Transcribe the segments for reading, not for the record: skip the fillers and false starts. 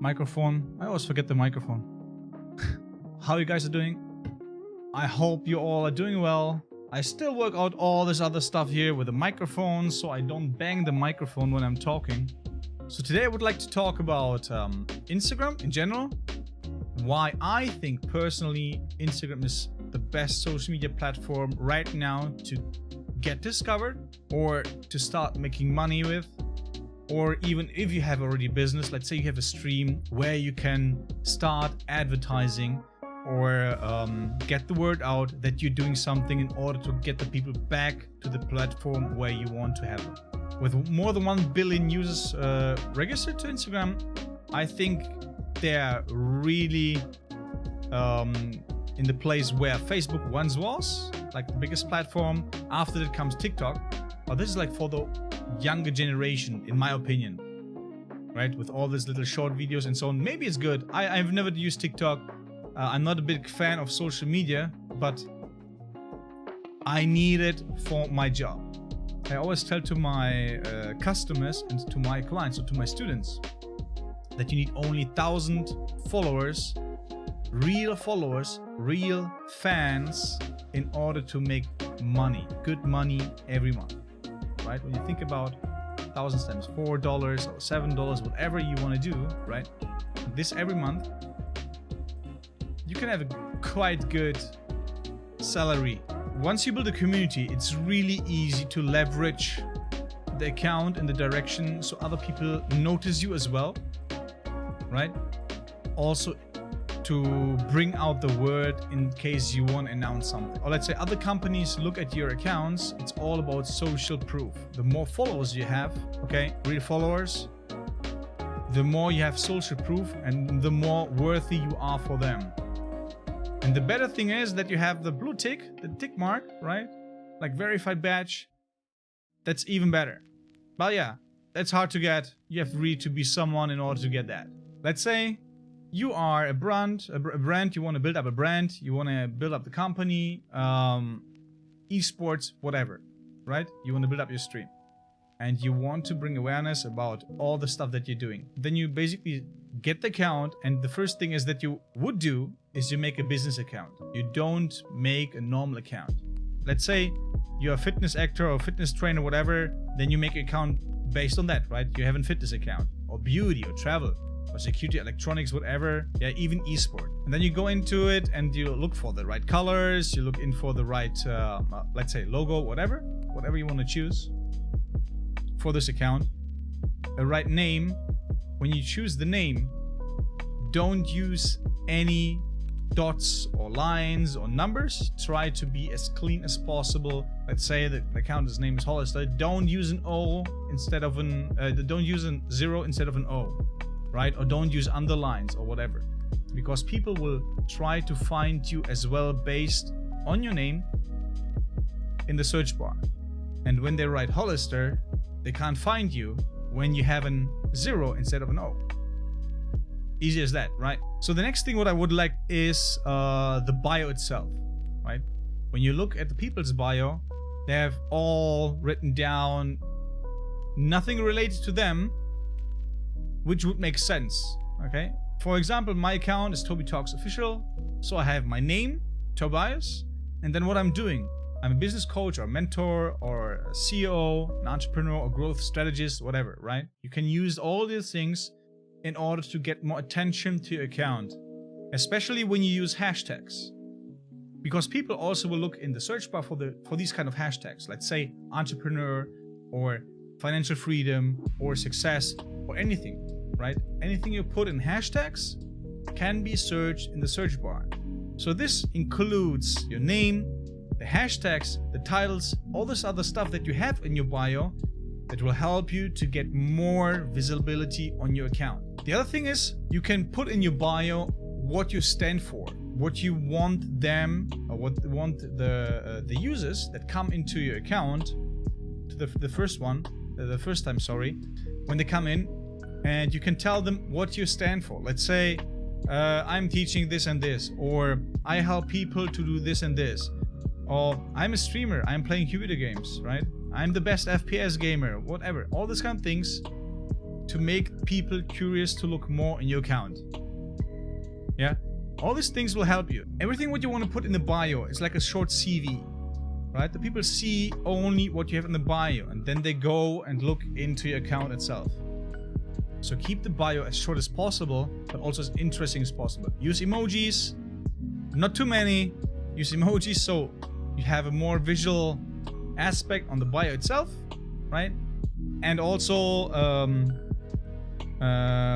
Microphone. I always forget the microphone. How you guys are doing? I hope you all are doing well. I still work out all this other stuff here with the microphone so I don't bang the microphone when I'm talking. So today I would like to talk about Instagram in general. Why I think personally Instagram is the best social media platform right now to get discovered or to start making money with. Or even if you have already a business, let's say you have a stream where you can start advertising or get the word out that you're doing something in order to get the people back to the platform where you want to have them. With more than 1 billion users registered to Instagram, I think they're really in the place where Facebook once was, like the biggest platform. After that comes TikTok. But this is like for the younger generation, in my opinion, right? With all these little short videos and so on. Maybe it's good. I've never used TikTok. I'm not a big fan of social media, but I need it for my job. I always tell to my customers and to my clients or to my students that you need only 1,000 followers, real fans, in order to make money, good money every month. Right? When you think about 1,000 times $4 or $7, whatever you want to do, right? This every month, you can have a quite good salary. Once you build a community, it's really easy to leverage the account in the direction so other people notice you as well, right? Also to bring out the word in case you want to announce something. Or let's say other companies look at your accounts, it's all about social proof. The more followers you have, okay, real followers, the more you have social proof and the more worthy you are for them. And the better thing is that you have the blue tick, the tick mark, right? Like verified badge. That's even better. But yeah, that's hard to get. You have really to be someone in order to get that. Let's say you are a brand, you want to build up a brand, you want to build up the company, esports, whatever, right? You want to build up your stream and you want to bring awareness about all the stuff that you're doing. Then you basically get the account, and the first thing is that you would do is you make a business account. You don't make a normal account. Let's say you're a fitness actor or fitness trainer, whatever, then you make an account based on that, right? You have a fitness account or beauty or travel or security, electronics, whatever, yeah, even esport. And then you go into it and you look for the right colors, you look in for the right, let's say logo, whatever you want to choose for this account, a right name. When you choose the name, don't use any dots or lines or numbers. Try to be as clean as possible. Let's say that the account's name is Hollister. Don't use an O instead of don't use a 0 instead of an O. Right? Or don't use underlines or whatever, because people will try to find you as well based on your name in the search bar. And when they write Hollister, they can't find you when you have an 0 instead of an O. Easy as that, right? So the next thing what I would like is the bio itself, right? When you look at the people's bio, they have all written down nothing related to them, which would make sense, okay? For example, my account is TobiTalks official, so I have my name, Tobias, and then what I'm doing. I'm a business coach or mentor or a CEO, an entrepreneur or growth strategist, whatever, right? You can use all these things in order to get more attention to your account, especially when you use hashtags. Because people also will look in the search bar for these kind of hashtags. Let's say entrepreneur or financial freedom or success or anything, right? Anything you put in hashtags can be searched in the search bar. So this includes your name, the hashtags, the titles, all this other stuff that you have in your bio that will help you to get more visibility on your account. The other thing is you can put in your bio what you stand for, what you want them, or what you want the users that come into your account, to the first time, when they come in, and you can tell them what you stand for. Let's say I'm teaching this and this, or I help people to do this and this, or I'm a streamer, I'm playing computer games, right? I'm the best FPS gamer, whatever. All these kind of things to make people curious to look more in your account. Yeah, all these things will help you. Everything what you want to put in the bio is like a short CV, right? The people see only what you have in the bio, and then they go and look into your account itself. So keep the bio as short as possible, but also as interesting as possible. Use emojis, not too many. Use emojis so you have a more visual aspect on the bio itself, right? And also,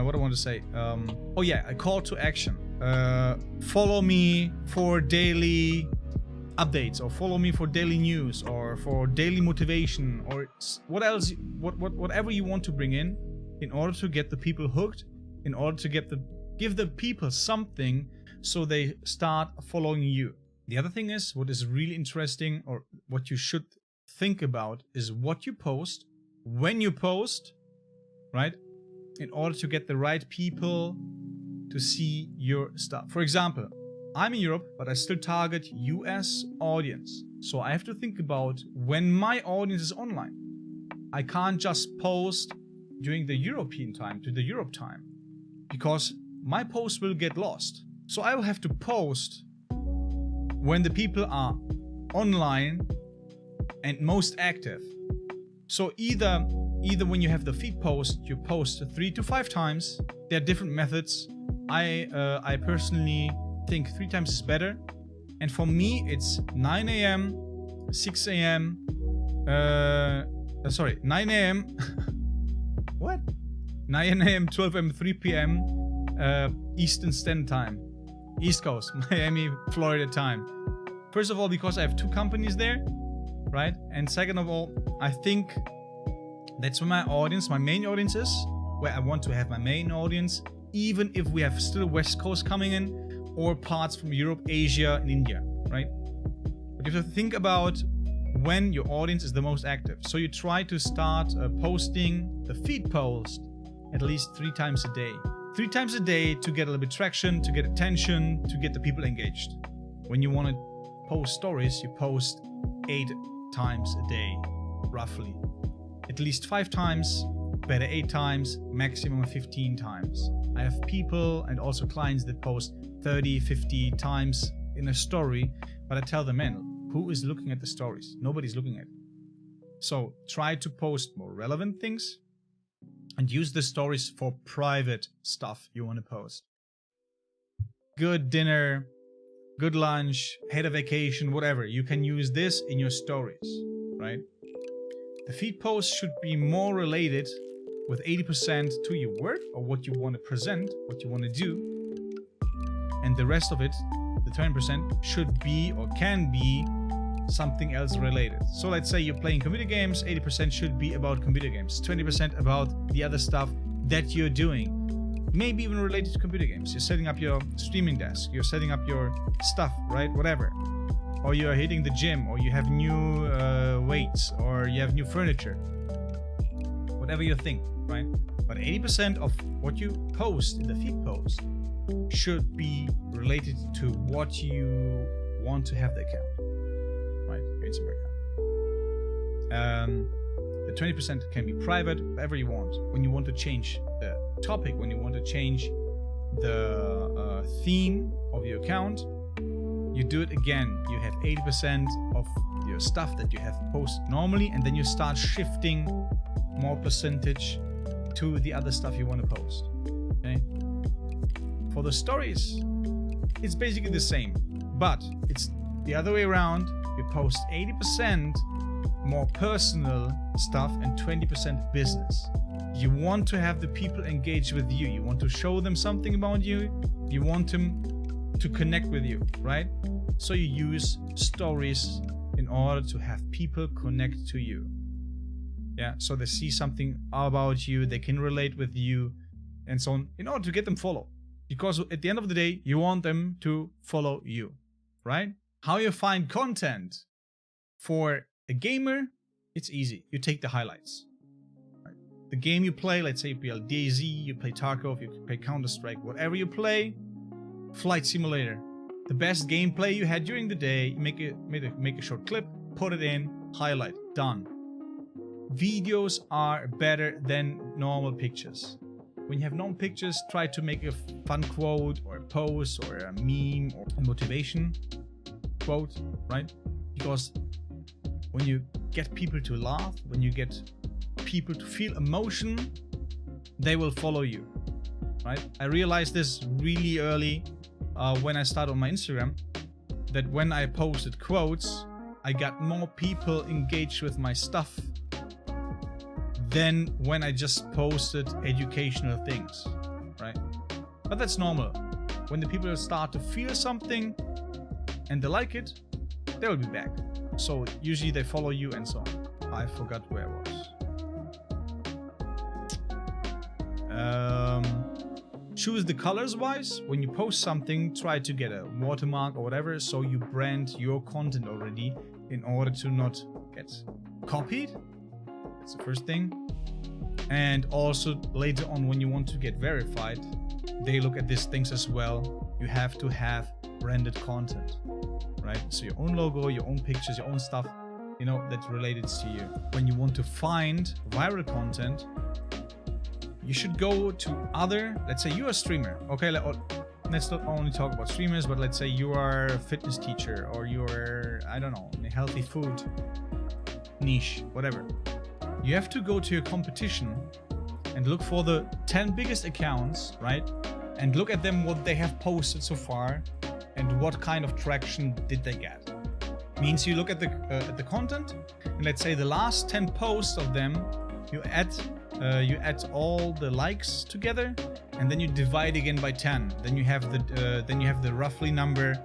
what I want to say. Oh yeah, a call to action. Follow me for daily updates, or follow me for daily news, or for daily motivation, or whatever you want to bring in order to get the people hooked, in order to give the people something so they start following you. The other thing is, what is really interesting, or what you should think about, is what you post, when you post, right? In order to get the right people to see your stuff. For example, I'm in Europe, but I still target US audience. So I have to think about when my audience is online. I can't just post during the European time, to the Europe time, because my post will get lost. So I will have to post when the people are online and most active. So either when you have the feed post, you post 3 to 5 times. There are different methods. I personally think 3 times is better. And for me, it's 9 a.m., 6 a.m., 9 a.m. What? 9 a.m., 12 a.m., 3 p.m. Eastern Standard Time. East Coast, Miami, Florida time. First of all, because I have 2 companies there, right? And second of all, I think that's where my audience, my main audience is, where I want to have my main audience, even if we have still West Coast coming in, or parts from Europe, Asia, and India, right? But you have to think about when your audience is the most active. So you try to start posting the feed post at least 3 times a day. 3 times a day to get a little bit traction, to get attention, to get the people engaged. When you want to post stories, you post 8 times a day, roughly. At least 5 times, better 8 times, maximum 15 times. I have people and also clients that post 30, 50 times in a story, but I tell them, man, who is looking at the stories? Nobody's looking at it. So try to post more relevant things and use the stories for private stuff you want to post. Good dinner, good lunch, had a vacation, whatever. You can use this in your stories, right? The feed post should be more related with 80% to your work or what you want to present, what you want to do. And the rest of it, the 20%, should be or can be something else related. So let's say you're playing computer games, 80% should be about computer games, 20% about the other stuff that you're doing. Maybe even related to computer games. You're setting up your streaming desk, you're setting up your stuff, right? Whatever. Or you're hitting the gym, or you have new weights, or you have new furniture. Whatever you think, right? But 80% of what you post in the feed post should be related to what you want to have the account. Right? Your Instagram account. The 20% can be private, whatever you want. When you want to change the topic, when you want to change the theme of your account, you do it again. You have 80% of your stuff that you have posted normally, and then you start shifting more percentage to the other stuff you want to post. Okay? For the stories, it's basically the same, but it's the other way around. You post 80% more personal stuff and 20% business. You want to have the people engage with you. You want to show them something about you. You want them to connect with you, right? So you use stories in order to have people connect to you. Yeah, so they see something about you, they can relate with you, and so on, in order to get them follow. Because at the end of the day, you want them to follow you, right? How you find content for a gamer, it's easy. You take the highlights. Right? The game you play, let's say you play DayZ, you play Tarkov, you play Counter-Strike, whatever you play, Flight Simulator. The best gameplay you had during the day, make a short clip, put it in, highlight, done. videos are better than normal pictures. When you have normal pictures, try to make a fun quote or a post or a meme or a motivation quote, right? Because when you get people to laugh, when you get people to feel emotion, they will follow you, right? I realized this really early when I started on my Instagram, that when I posted quotes, I got more people engaged with my stuff than when I just posted educational things, right? But that's normal. When the people start to feel something and they like it, they will be back. So usually they follow you and so on. I forgot where I was. Choose the colors wise. When you post something, try to get a watermark or whatever, so you brand your content already in order to not get copied. That's the first thing. And also later on, when you want to get verified, they look at these things as well. You have to have branded content, right? So your own logo, your own pictures, your own stuff, you know, that's related to you. When you want to find viral content, you should go to other, let's say you're a streamer. Okay, let's not only talk about streamers, but let's say you are a fitness teacher or you're, I don't know, in a healthy food niche, whatever. You have to go to your competition and look for the 10 biggest accounts, right? And look at them, what they have posted so far and what kind of traction did they get. Means you look at the content, and let's say the last 10 posts of them, you add all the likes together, and then you divide again by 10. Then you have the roughly number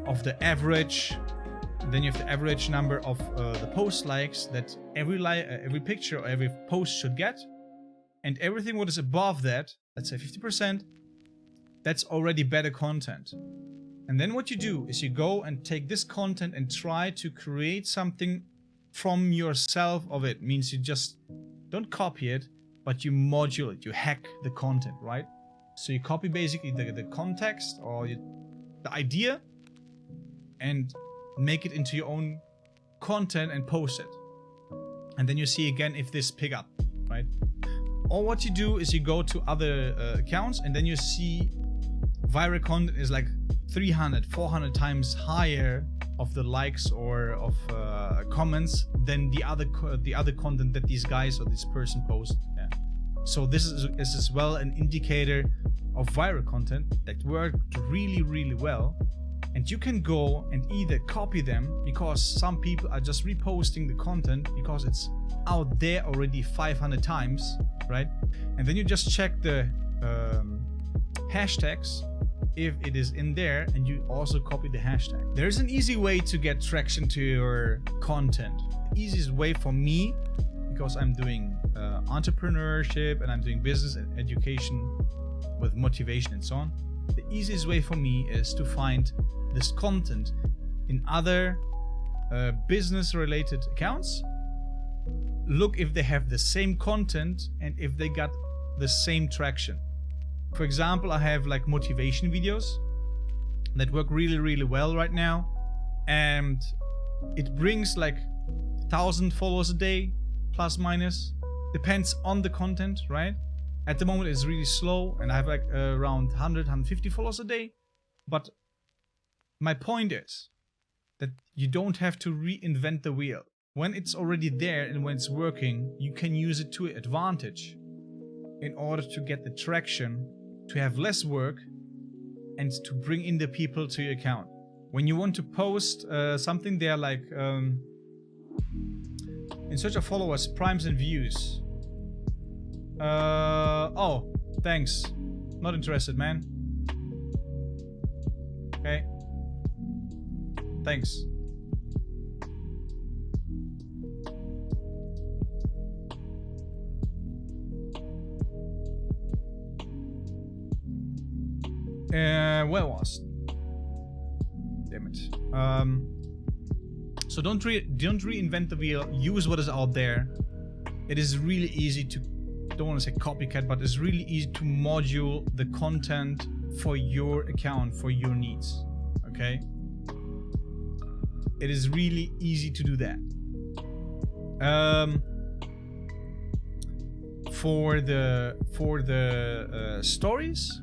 of the average. Then you have the average number of the post likes that every picture or every post should get, and everything what is above that, let's say 50%, that's already better content. And then what you do is you go and take this content and try to create something from yourself of it. Means you just don't copy it, but you module it, you hack the content, right? So you copy basically the context or the idea and make it into your own content and post it. And then you see again if this pick up, right? Or what you do is you go to other accounts, and then you see viral content is like 300, 400 times higher of the likes or of comments than the other content that these guys or this person post. Yeah. So this is as well an indicator of viral content that worked really, really well. And you can go and either copy them, because some people are just reposting the content because it's out there already 500 times, right? And then you just check the hashtags if it is in there, and you also copy the hashtag. There's an easy way to get traction to your content. The easiest way for me, because I'm doing entrepreneurship and I'm doing business and education with motivation and so on, the easiest way for me is to find this content in other business related accounts. Look if they have the same content and if they got the same traction. For example, I have like motivation videos that work really, really well right now, and it brings like 1,000 followers a day, plus minus, depends on the content, right? At the moment it's really slow, and I have like around 100, 150 followers a day. But my point is that you don't have to reinvent the wheel. When it's already there and when it's working, you can use it to advantage in order to get the traction, to have less work, and to bring in the people to your account. When you want to post something there like in search of followers, primes and views. Oh, thanks. Not interested, man. Okay. Thanks. Where was? Damn it. So don't reinvent the wheel. Use what is out there. It is really easy to, don't want to say copycat, but it's really easy to module the content for your account, for your needs. Okay? It is really easy to do that. For the stories,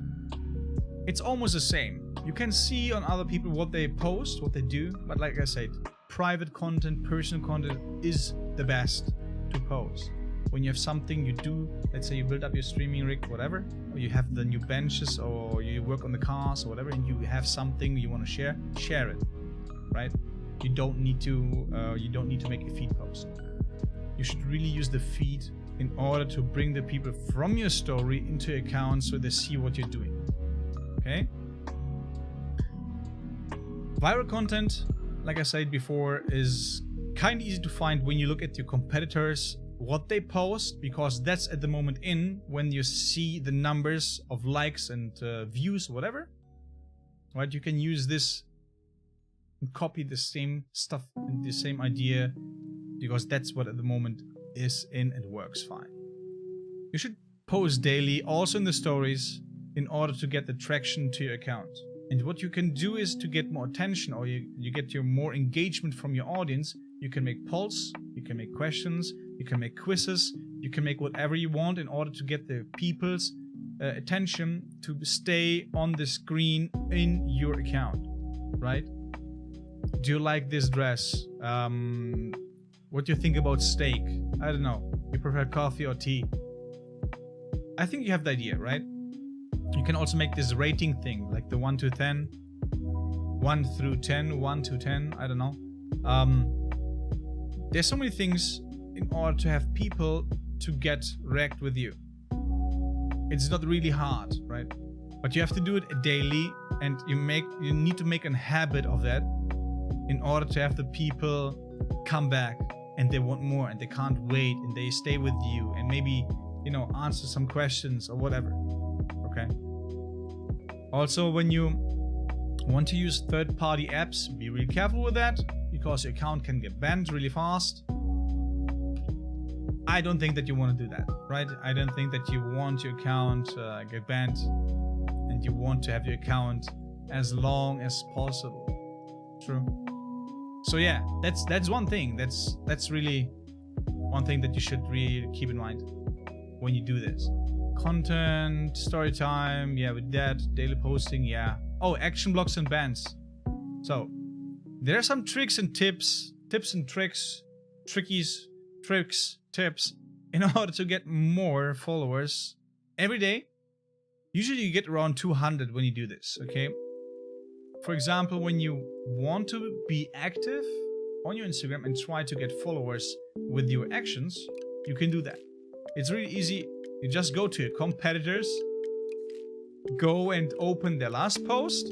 it's almost the same. You can see on other people what they post, what they do, but like I said, private content, personal content is the best to post. When you have something you do, let's say you build up your streaming rig, whatever, or you have the new benches, or you work on the cars or whatever, and you have something you want to share it, right? You don't need to make a feed post. You should really use the feed in order to bring the people from your story into your account so they see what you're doing. Okay? Viral content, like I said before, is kind of easy to find when you look at your competitors, what they post, because that's at the moment when you see the numbers of likes and views, whatever. Right? You can use this and copy the same stuff and the same idea, because that's what at the moment is in and works fine. You should post daily, also in the stories, in order to get the traction to your account. And what you can do is to get more attention, or you get your more engagement from your audience. You can make polls, you can make questions, you can make quizzes, you can make whatever you want in order to get the people's attention to stay on the screen in your account, right? Do you like this dress? What do you think about steak? I don't know. You prefer coffee or tea? I think you have the idea, right? You can also make this rating thing, like the 1 to 10, 1 through 10, 1 to 10, I don't know. There's so many things in order to have people to get react with you. It's not really hard, right? But you have to do it daily, and you need to make a habit of that in order to have the people come back and they want more and they can't wait and they stay with you and maybe, answer some questions or whatever. Okay. Also, when you want to use third-party apps, be really careful with that, because your account can get banned really fast. I don't think that you want to do that, right? I don't think that you want your account get banned, and you want to have your account as long as possible. True. So yeah, that's one thing. That's really one thing that you should really keep in mind when you do this. Content, story time, yeah, with that, daily posting, yeah. Oh, action blocks and bans. So there are some tricks and tips and tricks, tips in order to get more followers every day. Usually you get around 200 when you do this, okay? For example, when you want to be active on your Instagram and try to get followers with your actions, you can do that. It's really easy. You just go to your competitors, go and open their last post,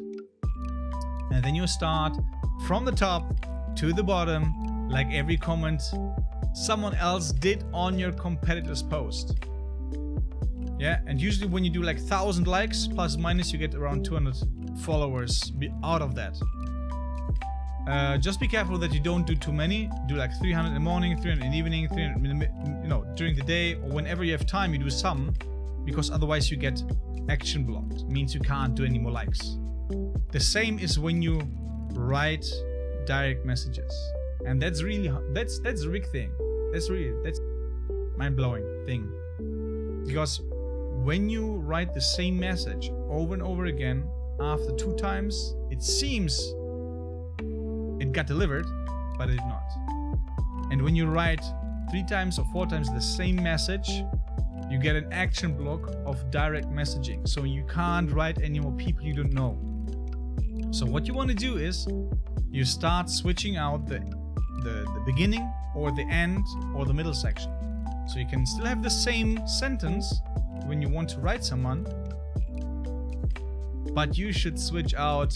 and then you start from the top to the bottom, like every comment someone else did on your competitor's post. Yeah, and usually when you do like 1,000 likes, plus minus, you get around 200 followers out of that. Just be careful that you don't do too many. Do like 300 in the morning, 300 in the evening, 300 during the day, or whenever you have time, you do some, because otherwise you get action blocked. It means you can't do any more likes. The same is when you write direct messages, and that's really that's a big thing. That's mind-blowing thing, because when you write the same message over and over again, after 2 times, it seems it got delivered, but it did not. And when you write 3 times or 4 times the same message, you get an action block of direct messaging. So you can't write any more people you don't know. So what you want to do is you start switching out the beginning or the end or the middle section. So you can still have the same sentence when you want to write someone, but you should switch out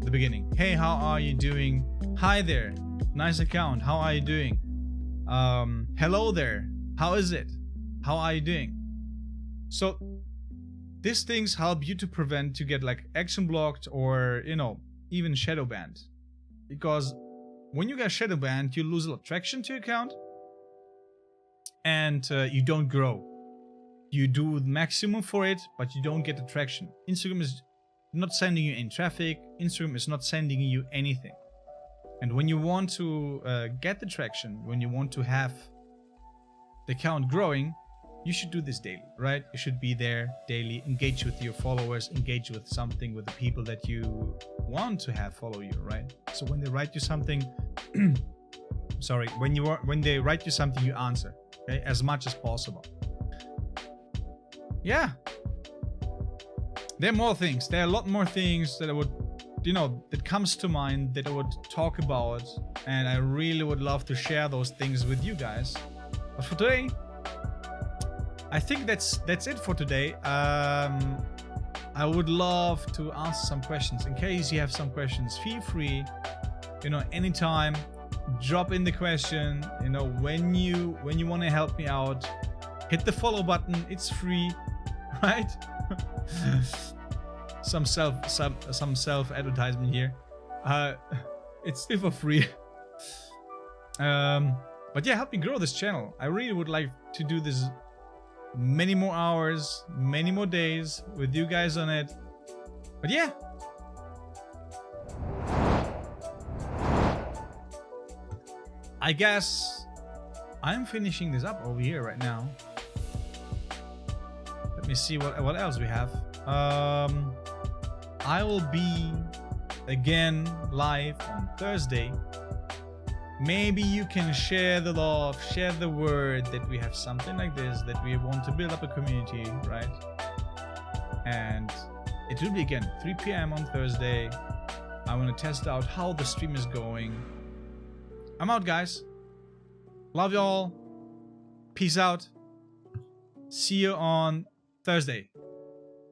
the beginning. Hey, how are you doing? Hi there. Nice account. How are you doing? Hello there. How is it? How are you doing? So these things help you to prevent to get like action blocked or, even shadow banned. Because when you get shadow banned, you lose a lot of traction to your account and you don't grow. You do the maximum for it, but you don't get the traction. Instagram is not sending you any traffic. Instagram is not sending you anything. And when you want to get the traction, when you want to have the account growing, you should do this daily, right? You should be there daily, engage with your followers, engage with something with the people that you want to have follow you, right? So when they write you something, sorry, when they write you something, you answer, okay, as much as possible. Yeah, there are more things. There are a lot more things that I would, that comes to mind that I would talk about, and I really would love to share those things with you guys. But for today, I think that's it for today. I would love to answer some questions. In case you have some questions, feel free, anytime, drop in the question. When you want to help me out, hit the follow button. It's free, right? some self advertisement here. It's still for free. But yeah, help me grow this channel. I really would like to do this many more hours, many more days with you guys on it. But yeah, I guess I'm finishing this up over here right now. Let me see what else we have. I will be again live on Thursday. Maybe you can share the love, share the word that we have something like this, that we want to build up a community, right? And it will be again 3 p.m. on Thursday. I want to test out how the stream is going. I'm out, guys. Love y'all. Peace out. See you on Thursday.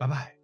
Bye-bye.